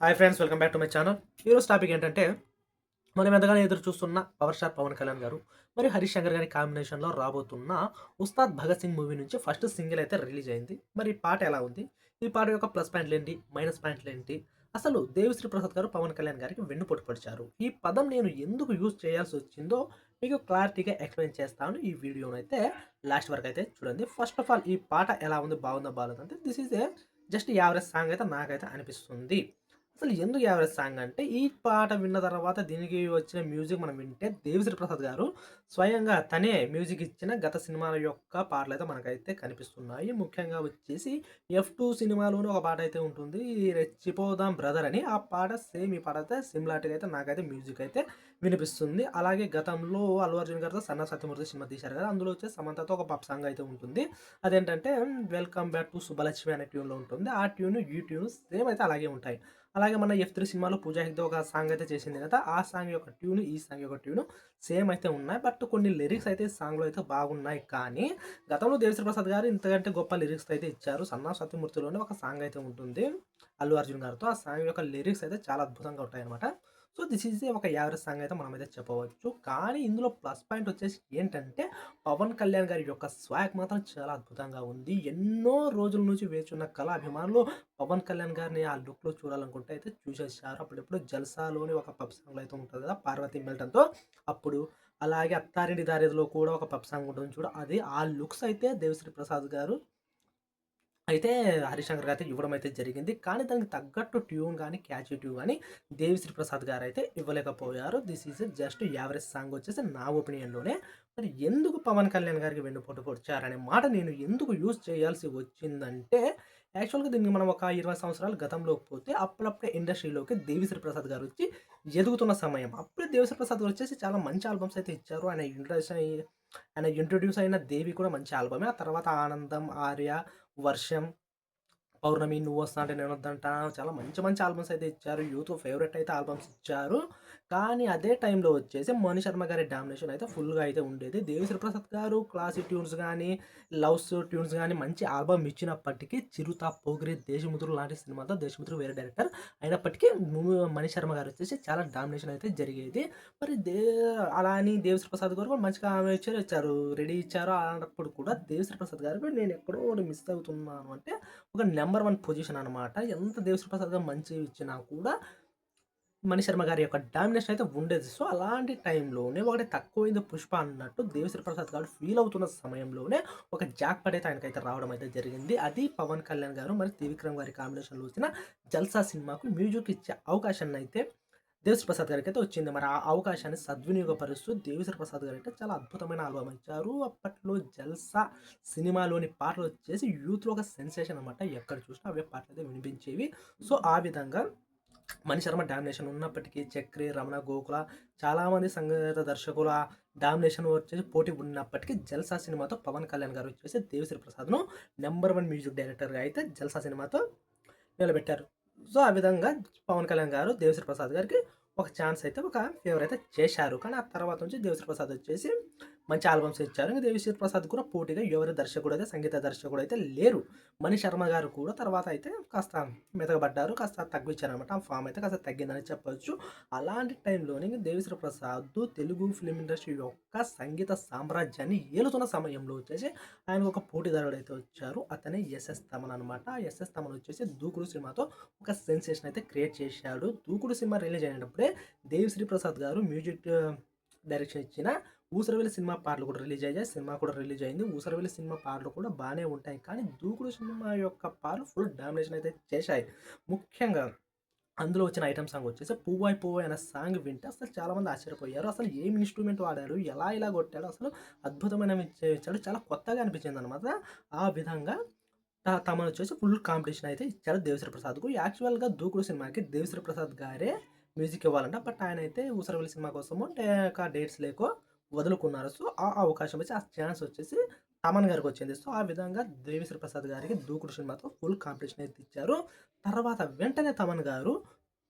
Hi friends, welcome back to my channel. ఈరోజు topic ఏంటంటే, మనం ఎంతగానో ఎదురు చూస్తున్న పవర్ స్టార్ పవన్ కళ్యాణ్ గారు మరియు హరీష్ శంకర్ గారి కాంబినేషన్‌లో రాబోతున్న 'ఉస్తాద్ భగత్ సింగ్' మూవీ నుంచి ఫస్ట్ సింగిల్ అయితే రిలీజ్ అయింది. మరి ఈ పాట ఎలా ఉంది? ఈ పాట యొక్క ప్లస్ పాయింట్‌లేంటి? మైనస్ పాయింట్‌లేంటి? అసలు దేవిశ్రీ ప్రసాద్ గారు పవన్ కళ్యాణ్ గారికి వెన్నుపోటు పొడిచారు. ఈ పదం నేను ఎందుకు యూజ్ చేయాల్సొచ్చిందో మీకు క్లారిటీగా ఎక్స్‌ప్లెయిన్ చేస్తాను. ఈ వీడియోనైతే లాస్ట్ వరకు అయితే చూడండి. ఫస్ట్ ఆఫ్ ఆల్ ఈ పాట ఎలా ఉంది? బాగుందా? బాలేదా? అంటే this is a just average song అయితే నాకైతే అనిపిస్తుంది. అసలు ఎందుకు యావరేజ్ సాంగ్ అంటే, ఈ పాట విన్న తర్వాత దీనికి వచ్చిన మ్యూజిక్ మనం వింటే 'దేవిశ్రీ ప్రసాద్' గారు స్వయంగా తనే మ్యూజిక్ ఇచ్చిన గత సినిమాల యొక్క పాటలైతే మనకైతే కనిపిస్తున్నాయి. ముఖ్యంగా వచ్చేసి 'ఎఫ్2' సినిమాలోనే ఒక పాటైతే ఉంటుంది. 'రెచ్చిపోదాం బ్రదర్' అని. ఆ పాట సేమ్ ఈ పాట అయితే సిమిలారిటీగా అయితే నాకైతే మ్యూజిక్ అయితే వినిపిస్తుంది. అలాగే గతంలో అల్లు అర్జున్ గారితో 'సన్నా సత్యమూర్తి' సినిమా తీశారు కదా! అందులో వచ్చేసి సమంతతో ఒక పప్ సాంగ్ అయితే ఉంటుంది. అదేంటంటే 'వెల్కమ్ బ్యాక్ టు సుబ్బలక్ష్మి' అనే ట్యూన్‌లో ఉంటుంది. ఆ ట్యూన్, ఈ ట్యూన్ సేమ్ అయితే అలాగే ఉంటాయి. అలాగే మన 'ఎఫ్3' సినిమాలో 'పూజా హెగ్డే' ఒక సాంగ్ అయితే చేసింది కదా! ఆ సాంగ్ యొక్క ట్యూన్, ఈ సాంగ్ యొక్క ట్యూన్ సేమ్ అయితే ఉన్నాయి. బట్ కొన్ని లిరిక్స్ అయితే ఈ సాంగ్‌లో అయితే బాగున్నాయి. కానీ గతంలో 'దేవిశ్రీ ప్రసాద్' గారు ఇంతకంటే గొప్ప లిరిక్స్ అయితే ఇచ్చారు. 'సన్నా సత్యమూర్తి'లోనే ఒక సాంగ్ అయితే ఉంటుంది. అల్లు అర్జున్ గారితో. ఆ సాంగ్ యొక్క లిరిక్స్ అయితే చాలా అద్భుతంగా ఉంటాయన్నమాట. సో, దిస్ ఈజ్ ఒక యావరేజ్ సాంగ్ అయితే మనమైతే చెప్పవచ్చు. కానీ ఇందులో ప్లస్ పాయింట్ వచ్చేసి ఏంటంటే, పవన్ కళ్యాణ్ గారి యొక్క స్వాగ్ మాత్రం చాలా అద్భుతంగా ఉంది. ఎన్నో రోజుల నుంచి వేచున్న కళ అభిమానులు పవన్ కళ్యాణ్ గారిని ఆ లుక్‌లో చూడాలనుకుంటే అయితే చూసేసారు. అప్పుడెప్పుడో 'జల్సాలోని' ఒక పబ్ సాంగ్‌లో అయితే ఉంటది కదా! 'పార్వతి మిల్టన్‌తో' అప్పుడు. అలాగే 'అత్తారింటి దారేదిలో' కూడా ఒక పబ్ సాంగ్ ఉంటుంది చూడు. అది ఆ లుక్స్ అయితే దేవిశ్రీ ప్రసాద్ గారు అయితే 'హరీష్ శంకర్' గారైతే ఇవ్వడం అయితే జరిగింది. కానీ దానికి తగ్గట్టు ట్యూన్ గాని, క్యాచీ ట్యూన్ గాని 'దేవిశ్రీ ప్రసాద్' గారైతే ఇవ్వలేకపోయారు. This is just average song వచ్చేసి నా ఒపీనియన్‌లోనే. మరి ఎందుకు పవన్ కళ్యాణ్ గారికి వెన్నుపోటు పొడిచారనే మాట నేను ఎందుకు యూజ్ చేయాల్సి వచ్చిందంటే, యాక్చువల్‌గా దీన్ని మనం ఒక 20 సంవత్సరాలు గతంలోకి పోతే అప్పుడప్పుడే ఇండస్ట్రీలోకి 'దేవిశ్రీ ప్రసాద్' గారొచ్చి ఎదుగుతున్న సమయం. అప్పుడే 'దేవిశ్రీ ప్రసాద్' గారు వచ్చేసి చాలా మంచి ఆల్బమ్స్ అయితే ఇచ్చారు. ఆయన ఇంట్రొడ్యూస్ అయిన 'దేవి' కూడా మంచి ఆల్బమే. ఆ తర్వాత 'ఆనందం', 'ఆర్య', 'వర్షం', 'పౌర్ణమి', 'నువ్వొస్తా అంటే నేనొద్దంట' చాలా మంచి మంచి ఆల్బమ్స్ అయితే ఇచ్చారు. యూత్ ఫేవరెట్ అయితే ఆల్బమ్స్ ఇచ్చారు. కానీ అదే టైంలో వచ్చేసి మణి శర్మ గారి డామినేషన్ అయితే ఫుల్‌గా అయితే ఉండేది. 'దేవిశ్రీ ప్రసాద్' గారు క్లాసిక్ ట్యూన్స్ గాని, లవ్స్ ట్యూన్స్ గాని మంచి ఆల్బమ్ ఇచ్చినప్పటికీ 'చిరుత', 'పోకిరి', 'దేశముతురు' లాంటి సినిమాతో 'దేశముతురు' వేరే డైరెక్టర్ అయినప్పటికీ మణి శర్మ గారు వచ్చేసి చాలా డామినేషన్ అయితే జరిగేది. మరి అలా అని 'దేవిశ్రీ ప్రసాద్' గారు కూడా మంచిగా ఇచ్చారు. రెడీ ఇచ్చారు. అలాంటప్పుడు కూడా 'దేవిశ్రీ ప్రసాద్' గారికి నేను ఎక్కడో ఒకటి మిస్ అవుతున్నాను అంటే ఒక నంబర్ 1 పొజిషన్ అనమాట. ఎంత 'దేవిశ్రీ ప్రసాద్' గారు మంచివి ఇచ్చినా కూడా 'మణి శర్మ' గారి యొక్క డామినేషన్ అయితే ఉండేది. సో, అలాంటి టైంలోనే ఒకటి తక్కువైంది 'పుష్ప' అన్నట్టు 'దేవిశ్రీ ప్రసాద్' గారు ఫీల్ అవుతున్న సమయంలోనే ఒక జాక్‌పాట్ అయితే ఆయనకైతే రావడం అయితే జరిగింది. అది పవన్ కళ్యాణ్ గారు మరి త్రివిక్రమ్ గారి కాంబినేషన్‌లో వచ్చిన 'జల్సా' సినిమాకు మ్యూజిక్ ఇచ్చే అవకాశాన్నయితే 'దేవిశ్రీ ప్రసాద్' గారికైతే వచ్చింది. మరి ఆ అవకాశాన్ని సద్వినియోగపరుస్తూ 'దేవిశ్రీ ప్రసాద్' గారైతే చాలా అద్భుతమైన ఆల్బమ్ ఇచ్చారు. అప్పట్లో 'జల్సా' సినిమాలోని పాటలొచ్చేసి యూత్‌లో ఒక సెన్సేషన్ అనమాట. ఎక్కడ చూసినా అవే పాటలైతే వినిపించేవి. సో, ఆ విధంగా 'మణి శర్మ' డామినేషన్ ఉన్నప్పటికీ 'చక్రి', 'రమణ', 'గోకుల' చాలామంది సంగీత దర్శకుల డామినేషన్ వచ్చేసి పోటీ ఉన్నప్పటికీ 'జల్సా' సినిమాతో పవన్ కళ్యాణ్ గారు వచ్చేసి 'దేవిశ్రీ ప్రసాద్‌ను' నంబర్ 1 మ్యూజిక్ డైరెక్టర్‌గా అయితే 'జల్సా' సినిమాతో నిలబెట్టారు. సో, ఆ విధంగా పవన్ కళ్యాణ్ గారు 'దేవిశ్రీ ప్రసాద్' గారికి ఒక ఛాన్స్ అయితే ఒక ఫేవర్ అయితే చేశారు. కానీ ఆ తర్వాత నుంచి 'దేవిశ్రీ ప్రసాద్' వచ్చేసి మంచి ఆల్బమ్స్ ఇచ్చారు. ఇంక 'దేవిశ్రీ ప్రసాద్' కూడా పోటీగా ఎవరు దర్శకుడైతే సంగీత దర్శకుడైతే లేరు. 'మణి శర్మ' గారు కూడా తర్వాత అయితే కాస్త మెతకబడ్డారు. కాస్త తగ్గిచ్చారనమాట. ఆ ఫామ్ అయితే కాస్త తగ్గిందని చెప్పొచ్చు. అలాంటి టైంలోనే ఇంక 'దేవిశ్రీ ప్రసాద్' తెలుగు ఫిల్మ్ ఇండస్ట్రీ యొక్క సంగీత సామ్రాజ్యాన్ని ఏలుతున్న సమయంలో వచ్చేసి ఆయనకు ఒక పోటీదారుడైతే వచ్చారు. అతనే ఎస్ఎస్ తమన్ అనమాట. ఆ ఎస్ఎస్ తమన్ వచ్చేసి 'దూకుడు' సినిమాతో ఒక సెన్సేషన్ అయితే క్రియేట్ చేశాడు. 'దూకుడు' సినిమా రిలీజ్ అయినప్పుడే 'దేవిశ్రీ ప్రసాద్' గారు మ్యూజిక్ డైరెక్షన్ ఇచ్చిన 'ఊసరవెల్లి' సినిమా పాటలు కూడా రిలీజ్ అయ్యాయి. సినిమా కూడా రిలీజ్ అయింది. 'ఊసరవెల్లి' సినిమా పాటలు కూడా బానే ఉంటాయి. కానీ 'దూకుడు' సినిమా యొక్క పాటలు ఫుల్ డామినేషన్ అయితే చేశాయి. ముఖ్యంగా అందులో వచ్చిన ఐటెమ్ సాంగ్ వచ్చేసి 'పువ్వాయ్ పువ్వాయ్' అనే సాంగ్ వింటే అసలు చాలామంది ఆశ్చర్యపోయారు. అసలు ఏం ఇన్‌స్ట్రుమెంట్ వాడారు? ఎలా ఇలా కొట్టాడు? అసలు అద్భుతమైనవి ఇచ్చాడు. చాలా కొత్తగా అనిపించిందనమాట. ఆ విధంగా తమనొచ్చేసి ఫుల్ కాంపిటీషన్ అయితే ఇచ్చారు 'దేవిశ్రీ ప్రసాద్‌కు'. యాక్చువల్‌గా 'దూకుడు' సినిమాకి 'దేవిశ్రీ ప్రసాద్' గారే మ్యూజిక్ ఇవ్వాలంట. బట్ ఆయనైతే 'ఊసరవెల్లి' సినిమా కోసమో డేట్స్ లేకో వదులుకున్నారు. సో, ఆ అవకాశం వచ్చి, ఆ ఛాన్స్ వచ్చేసి తమన్ గారికొచ్చింది. సో, ఆ విధంగా 'దేవిశ్రీ ప్రసాద్' గారికి 'దూకుడు' సినిమాతో ఫుల్ కాంపిటీషన్ అయితే ఇచ్చారు. తర్వాత వెంటనే తమన్ గారు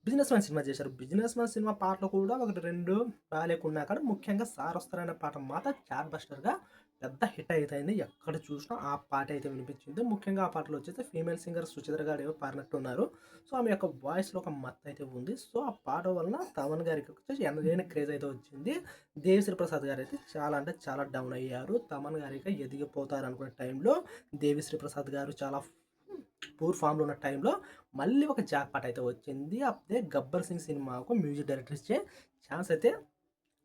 'బిజినెస్ మ్యాన్' సినిమా చేశారు. 'బిజినెస్ మ్యాన్' సినిమా పాటలు కూడా 1, 2 బాలేకున్నా కూడా ముఖ్యంగా 'సార్ వస్తారనే' పాట మాత్రం చార్ట్ బస్టర్‌గా పెద్ద హిట్ అయితే అయింది. ఎక్కడ చూసినా ఆ పాట అయితే వినిపించింది. ముఖ్యంగా ఆ పాటలో వచ్చేసి ఫీమేల్ సింగర్ 'సుచిత్ర' గారు ఏవో పాడినట్టున్నారు. సో, ఆమె యొక్క వాయిస్‌లో ఒక మత్తయితే ఉంది. సో, ఆ పాట వలన తమన్ గారికి వచ్చేసి ఎనలేని క్రేజ్ అయితే వచ్చింది. 'దేవిశ్రీ ప్రసాద్' గారైతే చాలా అంటే చాలా డౌన్ అయ్యారు. తమన్ గారిక ఎదిగిపోతారనుకునే టైంలో 'దేవిశ్రీ ప్రసాద్' గారు చాలా పూర్ ఫామ్‌లో ఉన్న టైంలో మళ్ళీ ఒక జాక్‌పాట్ అయితే వచ్చింది. అప్పుడే 'గబ్బర్ సింగ్' సినిమాకు మ్యూజిక్ డైరెక్టర్ ఇచ్చే ఛాన్స్ అయితే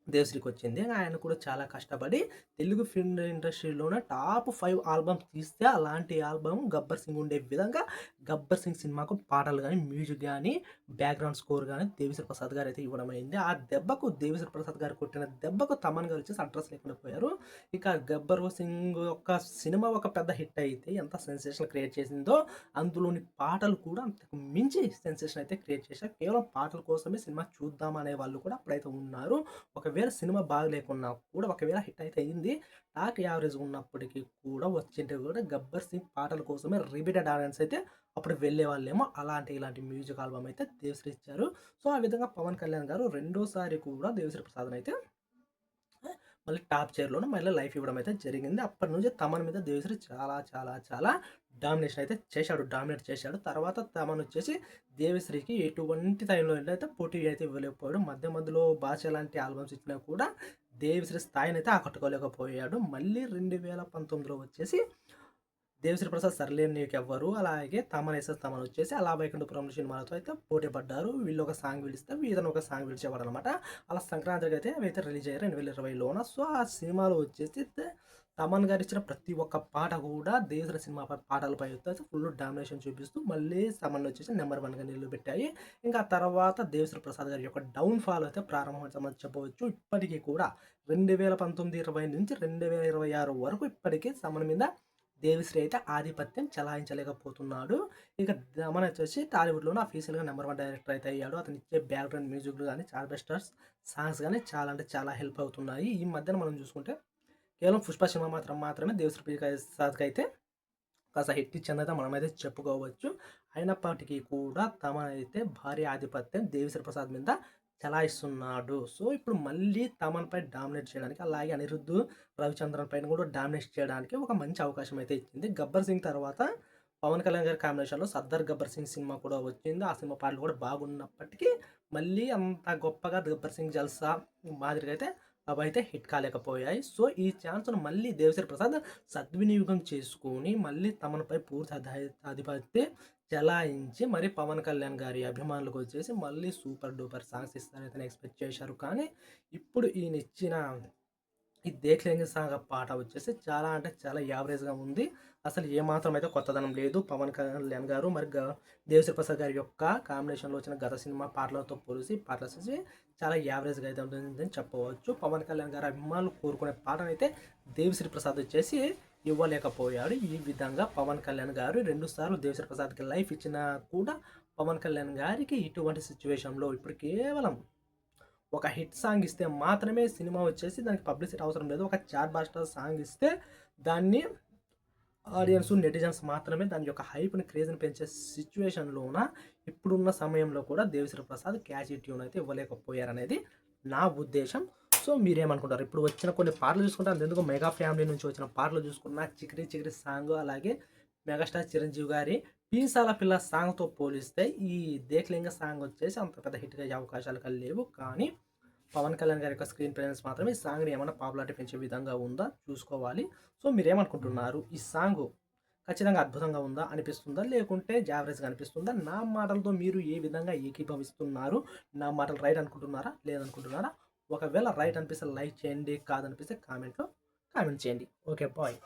దేవశ్రీకొచ్చింది. ఆయన కూడా చాలా కష్టపడి తెలుగు ఫిల్మ్ ఇండస్ట్రీలోనే టాప్ 5 ఆల్బమ్స్ తీస్తే అలాంటి ఆల్బమ్ 'గబ్బర్ సింగ్' ఉండే విధంగా 'గబ్బర్ సింగ్' సినిమాకు పాటలు గాని, మ్యూజిక్ గాని, బ్యాక్‌గ్రౌండ్ స్కోర్ గాని దేవిశ్రీ ప్రసాద్ గారైతే ఇవ్వడం అయింది. ఆ దెబ్బకు దేవిశ్రీ ప్రసాద్ గారు కొట్టిన దెబ్బకు తమన్ గారు వచ్చేసి అడ్రస్ లేకుండా పోయారు. ఇక 'గబ్బర్ సింగ్' యొక్క సినిమా ఒక పెద్ద హిట్ అయితే ఎంత సెన్సేషన్ క్రియేట్ చేసిందో అందులోని పాటలు కూడా అంతకు మించి సెన్సేషన్ అయితే క్రియేట్ చేశాయి. కేవలం పాటల కోసమే సినిమా చూద్దాం అనే వాళ్ళు కూడా అప్పుడైతే ఉన్నారు. ఒకవేళ సినిమా బాగలేకున్నా కూడా ఒకవేళ హిట్ అయితే అయింది. టాక్ యావరేజ్ ఉన్నప్పటికీ కూడా వచ్చింటివి కూడా 'గబ్బర్ సింగ్' పాటల కోసమే రిపీటెడ్ ఆడియన్స్ అయితే అప్పుడు వెళ్ళేవాళ్ళేమో. అలాంటి ఇలాంటి మ్యూజిక్ ఆల్బమ్ అయితే దేవిశ్రీ ఇచ్చారు. సో, ఆ విధంగా పవన్ కళ్యాణ్ గారు రెండోసారి కూడా దేవిశ్రీ ప్రసాద్‌నైతే మళ్ళీ టాప్ చైర్‌లోనే మళ్ళీ లైఫ్ ఇవ్వడం అయితే జరిగింది. అప్పటినుంచి తమన్ మీద దేవిశ్రీ చాలా చాలా చాలా డామినేషన్ అయితే చేశాడు. డామినేట్ చేశాడు. తర్వాత తమన్ వచ్చేసి దేవిశ్రీకి ఎటువంటి టైంలో అయితే పోటీ అయితే ఇవ్వలేకపోయాడు. మధ్య మధ్యలో 'బాషా' లాంటి ఆల్బమ్స్ ఇచ్చినా కూడా దేవిశ్రీ స్థాయినైతే ఆకట్టుకోలేకపోయాడు. మళ్ళీ 2019లో వచ్చేసి 'దేవిశ్రీ ప్రసాద్' 'సర్లే నీకెవ్వరు' అలాగే 'తమన్ ఎస్ తమన్' వచ్చేసి 'అల వైకుంఠపురములో' సినిమాలతో అయితే పోటీ పడ్డారు. వీళ్ళు ఒక సాంగ్ విడిస్తే ఇతను ఒక సాంగ్ విడిచేవాడనమాట. అలా సంక్రాంతికి అయితే అవైతే రిలీజ్ అయ్యారు 2020లోన. సో, ఆ సినిమాలో వచ్చేసి తమన్ గారు ఇచ్చిన ప్రతి ఒక్క పాట కూడా దేవిశ్రీ సినిమా పాటలపై అయితే ఫుల్ డామినేషన్ చూపిస్తూ మళ్ళీ తమన్ వచ్చేసి నెంబర్ 1గా నిలబెట్టాయి. ఇంకా తర్వాత దేవిశ్రీ ప్రసాద్ గారి యొక్క డౌన్ ఫాల్ అయితే ప్రారంభమని చెప్పవచ్చు. ఇప్పటికీ కూడా 2019, 20 నుంచి 2026 వరకు ఇప్పటికీ తమన్ మీద దేవిశ్రీ అయితే ఆధిపత్యం చలాయించలేకపోతున్నాడు. ఇక దమన్ వచ్చేసి టాలీవుడ్‌లోనే అఫీషియల్‌గా నంబర్ 1 డైరెక్టర్ అయితే అయ్యాడు. అతను ఇచ్చే బ్యాక్‌గ్రౌండ్ మ్యూజిక్‌లు గాని, చార్బస్టర్స్ సాంగ్స్ గాని చాలా అంటే చాలా హెల్ప్ అవుతున్నాయి. ఈ మధ్యన మనం చూసుకుంటే కేవలం 'పుష్ప' సినిమా మాత్రమే దేవిశ్రీ ప్రసాద్‌కైతే కాస్త హిట్ ఇచ్చిందైతే మనమైతే చెప్పుకోవచ్చు. అయినప్పటికీ కూడా తమనైతే భారీ ఆధిపత్యం దేవిశ్రీ ప్రసాద్ మీద చలాయిస్తున్నాడు. సో, ఇప్పుడు మళ్ళీ తమన్‌పై డామినేట్ చేయడానికి అలాగే అనిరుద్ రవిచంద్రన్ పైన కూడా డామినేట్ చేయడానికి ఒక మంచి అవకాశం అయితే ఇచ్చింది. 'గబ్బర్ సింగ్' తర్వాత పవన్ కళ్యాణ్ గారి కాంబినేషన్‌లో 'సర్దార్ గబ్బర్ సింగ్' సినిమా కూడా వచ్చింది. ఆ సినిమా పాటలు కూడా బాగున్నప్పటికీ మళ్ళీ అంత గొప్పగా 'గబ్బర్ సింగ్' 'జల్సా' మాదిరిగా అయితే అవైతే హిట్ కాలేకపోయాయి. సో, ఈ ఛాన్స్‌ను మళ్ళీ దేవిశ్రీ ప్రసాద్ సద్వినియోగం చేసుకొని మళ్ళీ తమన్‌పై పూర్తి ఆధిపత్యం చెలాయించి మరి పవన్ కళ్యాణ్ గారి అభిమానులకొచ్చేసి మళ్ళీ సూపర్ డూపర్ సాంగ్స్ ఇస్తారని ఎక్స్‌పెక్ట్ చేశారు. కానీ ఇప్పుడు ఈయనిచ్చిన ఈ 'దేఖ్ లెంగే' సాంగ్ పాట వచ్చేసి చాలా అంటే చాలా యావరేజ్‌గా ఉంది. అసలు ఏమాత్రం అయితే కొత్తదనం లేదు. పవన్ కళ్యాణ్ గారు మరి దేవిశ్రీ ప్రసాద్ గారి యొక్క కాంబినేషన్‌లో వచ్చిన గత సినిమా పాటలతో పోలిసి పాటలు వచ్చేసి చాలా యావరేజ్‌గా అయితే ఉంటుందని చెప్పవచ్చు. పవన్ కళ్యాణ్ గారి అభిమానులు కోరుకునే పాటనైతే దేవిశ్రీ ప్రసాద్ వచ్చేసి ఇవ్వలేకపోయాడు. ఈ విధంగా పవన్ కళ్యాణ్ గారు 2 సార్లు దేవిశ్రీ ప్రసాద్‌కి లైఫ్ ఇచ్చినా కూడా పవన్ కళ్యాణ్ గారికి ఇటువంటి సిట్యుయేషన్‌లో ఇప్పుడు కేవలం ఒక హిట్ సాంగ్ ఇస్తే మాత్రమే సినిమా వచ్చేసి దానికి పబ్లిసిటీ అవసరం లేదు. ఒక చాట్ బస్టర్ సాంగ్ ఇస్తే దాన్ని ఆడియన్స్, నెటిజన్స్ మాత్రమే దాని యొక్క హైప్‌ని, క్రేజ్‌ని పెంచే సిట్యుయేషన్‌లోన ఇప్పుడున్న సమయంలో కూడా దేవిశ్రీ ప్రసాద్ క్యాచీ ట్యూన్ అయితే ఇవ్వలేకపోయారనేది నా ఉద్దేశం. సో, మీరేమనుకుంటారు? ఇప్పుడు వచ్చిన కొన్ని పాటలు చూసుకుంటే అంతెందుకు 'మెగా ఫ్యామిలీ' నుంచి వచ్చిన పాటలు చూసుకున్న 'చికిరి చికిరి' సాంగ్ అలాగే మెగాస్టార్ చిరంజీవి గారి 'పీసాల పిల్ల' సాంగ్‌తో పోలిస్తే ఈ 'దేఖ్ లెంగే' సాంగ్ వచ్చేసి అంత పెద్ద హిట్‌గా అయ్యే అవకాశాలు లేవు. కానీ పవన్ కళ్యాణ్ గారి యొక్క స్క్రీన్ ప్రెజెన్స్ మాత్రమే ఈ సాంగ్‌ని ఏమన్నా పాపులారిటీ పెంచే విధంగా ఉందా చూసుకోవాలి. సో, మీరేమనుకుంటున్నారు? ఈ సాంగు ఖచ్చితంగా అద్భుతంగా ఉందా అనిపిస్తుందా? లేకుంటే యావరేజ్‌గా అనిపిస్తుందా? నా మాటలతో మీరు ఏ విధంగా ఏకీభవిస్తున్నారు? నా మాటలు రైట్ అనుకుంటున్నారా? లేదనుకుంటున్నారా? ఒకవేళ రైట్ అనిపిస్తే లైక్ చేయండి. కాదనిపిస్తే కామెంట్ చేయండి. ఓకే. బాయ్.